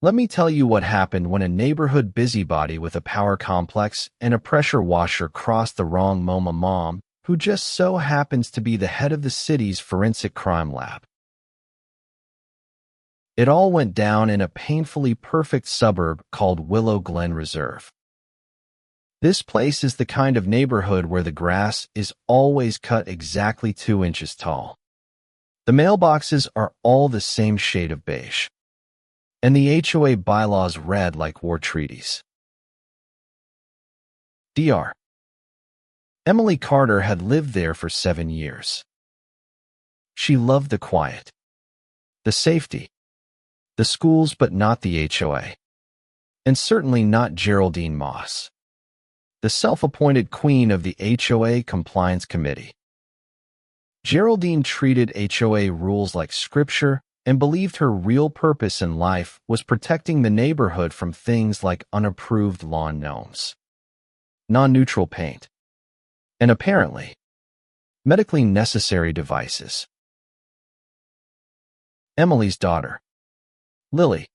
Let me tell you what happened when a neighborhood busybody with a power complex and a pressure washer crossed the wrong mom, who just so happens to be the head of the city's forensic crime lab. It all went down in a painfully perfect suburb called Willow Glen Reserve. This place is the kind of neighborhood where the grass is always cut exactly 2 inches tall. The mailboxes are all the same shade of beige, and the HOA bylaws read like war treaties. Dr. Emily Carter had lived there for 7 years. She loved the quiet, the safety, the schools, but not the HOA, and certainly not Geraldine Moss, the self-appointed queen of the HOA Compliance Committee. Geraldine treated HOA rules like scripture and believed her real purpose in life was protecting the neighborhood from things like unapproved lawn gnomes, non-neutral paint, and apparently, medically necessary devices. Emily's daughter, Lily,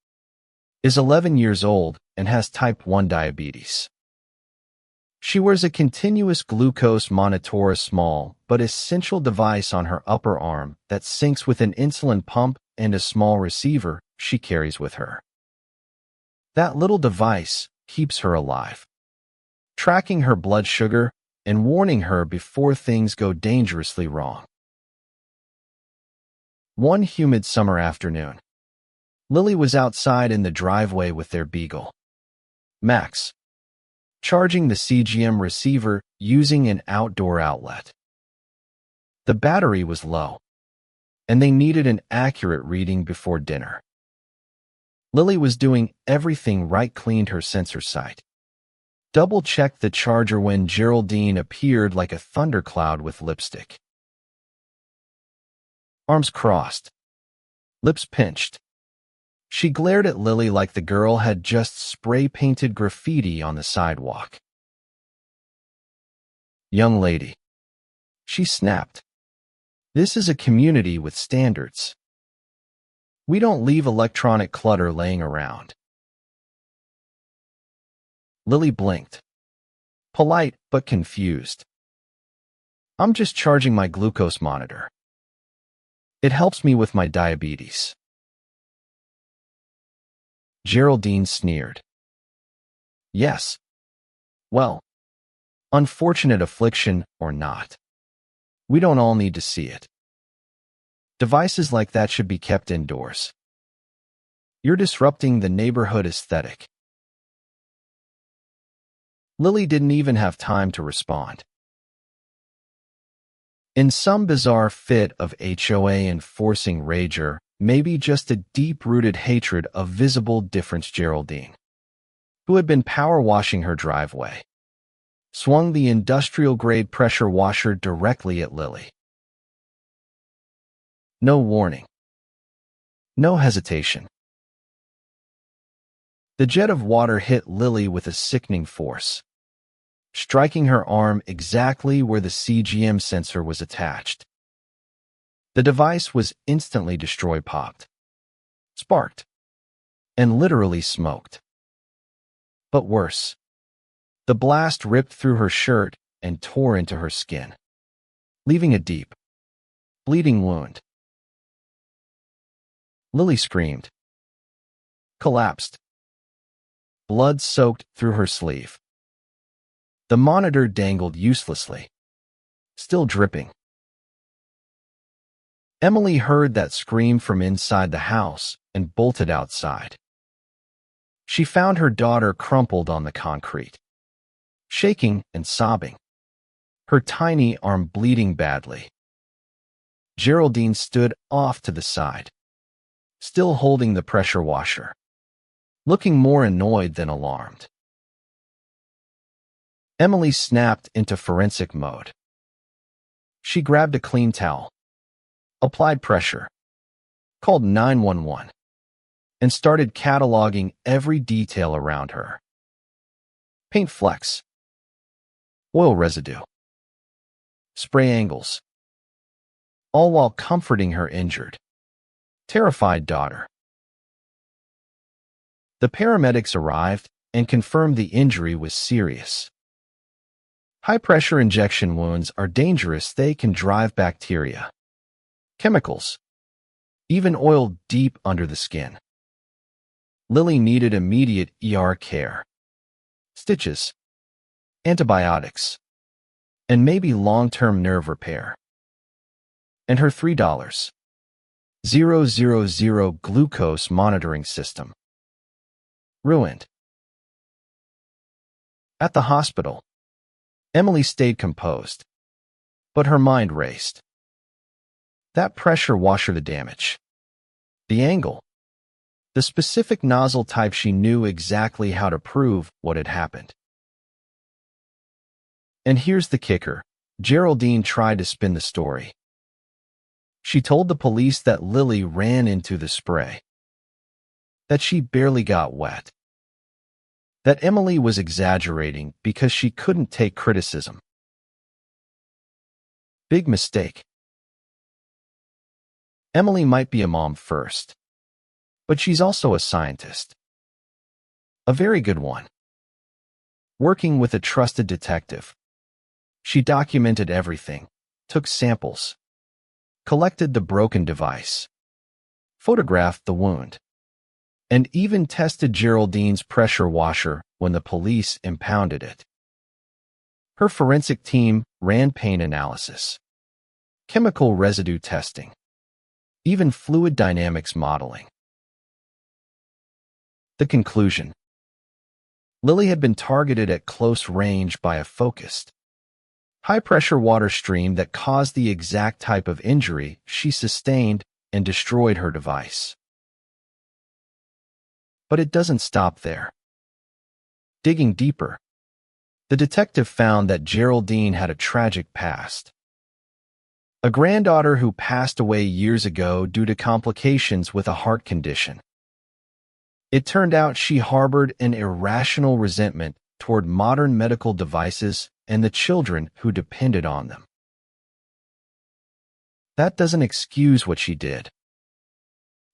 is 11 years old and has type 1 diabetes. She wears a continuous glucose monitor, a small but essential device on her upper arm that syncs with an insulin pump and a small receiver she carries with her. That little device keeps her alive, tracking her blood sugar and warning her before things go dangerously wrong. One humid summer afternoon, Lily was outside in the driveway with their beagle, Max, charging the CGM receiver using an outdoor outlet. The battery was low, and they needed an accurate reading before dinner. Lily was doing everything right, cleaned her sensor site, double-checked the charger when Geraldine appeared like a thundercloud with lipstick. Arms crossed, lips pinched. She glared at Lily like the girl had just spray-painted graffiti on the sidewalk. "Young lady," she snapped. "This is a community with standards. We don't leave electronic clutter laying around." Lily blinked, polite but confused. "I'm just charging my glucose monitor. It helps me with my diabetes." Geraldine sneered. "Yes. Well, unfortunate affliction or not, we don't all need to see it. Devices like that should be kept indoors. You're disrupting the neighborhood aesthetic." Lily didn't even have time to respond. In some bizarre fit of HOA enforcing rager, maybe just a deep-rooted hatred of visible difference, Geraldine, who had been power washing her driveway, swung the industrial-grade pressure washer directly at Lily. No warning. No hesitation. The jet of water hit Lily with a sickening force, striking her arm exactly where the CGM sensor was attached. The device was instantly destroyed, popped, sparked, and literally smoked. But worse, the blast ripped through her shirt and tore into her skin, leaving a deep, bleeding wound. Lily screamed, collapsed, blood soaked through her sleeve. The monitor dangled uselessly, still dripping. Emily heard that scream from inside the house and bolted outside. She found her daughter crumpled on the concrete, shaking and sobbing, her tiny arm bleeding badly. Geraldine stood off to the side, still holding the pressure washer, looking more annoyed than alarmed. Emily snapped into forensic mode. She grabbed a clean towel, applied pressure, called 911, and started cataloging every detail around her. Paint flecks, oil residue, spray angles, all while comforting her injured, terrified daughter. The paramedics arrived and confirmed the injury was serious. High-pressure injection wounds are dangerous. They can drive bacteria, chemicals, even oil deep under the skin. Lily needed immediate ER care, stitches, antibiotics, and maybe long-term nerve repair. And her $3,000 glucose monitoring system ruined. At the hospital, Emily stayed composed, but her mind raced. That pressure washer, the damage, the angle, the specific nozzle type. She knew exactly how to prove what had happened. And here's the kicker. Geraldine tried to spin the story. She told the police that Lily ran into the spray, that she barely got wet, that Emily was exaggerating because she couldn't take criticism. Big mistake. Emily might be a mom first, but she's also a scientist. A very good one. Working with a trusted detective, she documented everything, took samples, collected the broken device, photographed the wound, and even tested Geraldine's pressure washer when the police impounded it. Her forensic team ran paint analysis, chemical residue testing, even fluid dynamics modeling. The conclusion: Lily had been targeted at close range by a focused, high-pressure water stream that caused the exact type of injury she sustained and destroyed her device. But it doesn't stop there. Digging deeper, the detective found that Geraldine had a tragic past. A granddaughter who passed away years ago due to complications with a heart condition. It turned out she harbored an irrational resentment toward modern medical devices and the children who depended on them. That doesn't excuse what she did,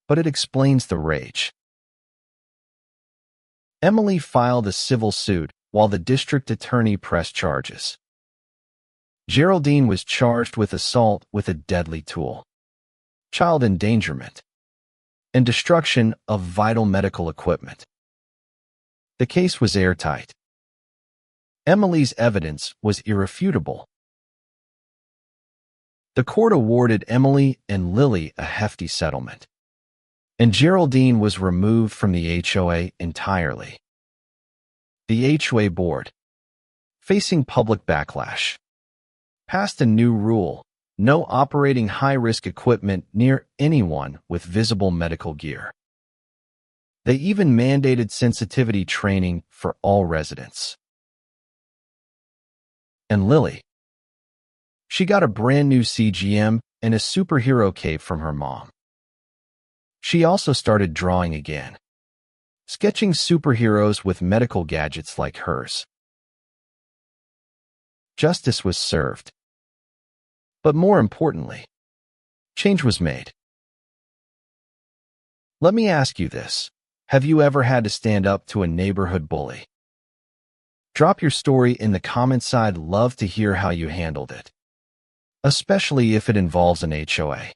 but it explains the rage. Emily filed a civil suit while the district attorney pressed charges. Geraldine was charged with assault with a deadly tool, child endangerment, and destruction of vital medical equipment. The case was airtight. Emily's evidence was irrefutable. The court awarded Emily and Lily a hefty settlement, and Geraldine was removed from the HOA entirely. The HOA board, facing public backlash, passed a new rule: no operating high-risk equipment near anyone with visible medical gear. They even mandated sensitivity training for all residents. And Lily, she got a brand new CGM and a superhero cape from her mom. She also started drawing again, sketching superheroes with medical gadgets like hers. Justice was served. But more importantly, change was made. Let me ask you this. Have you ever had to stand up to a neighborhood bully? Drop your story in the comments. I'd love to hear how you handled it, especially if it involves an HOA.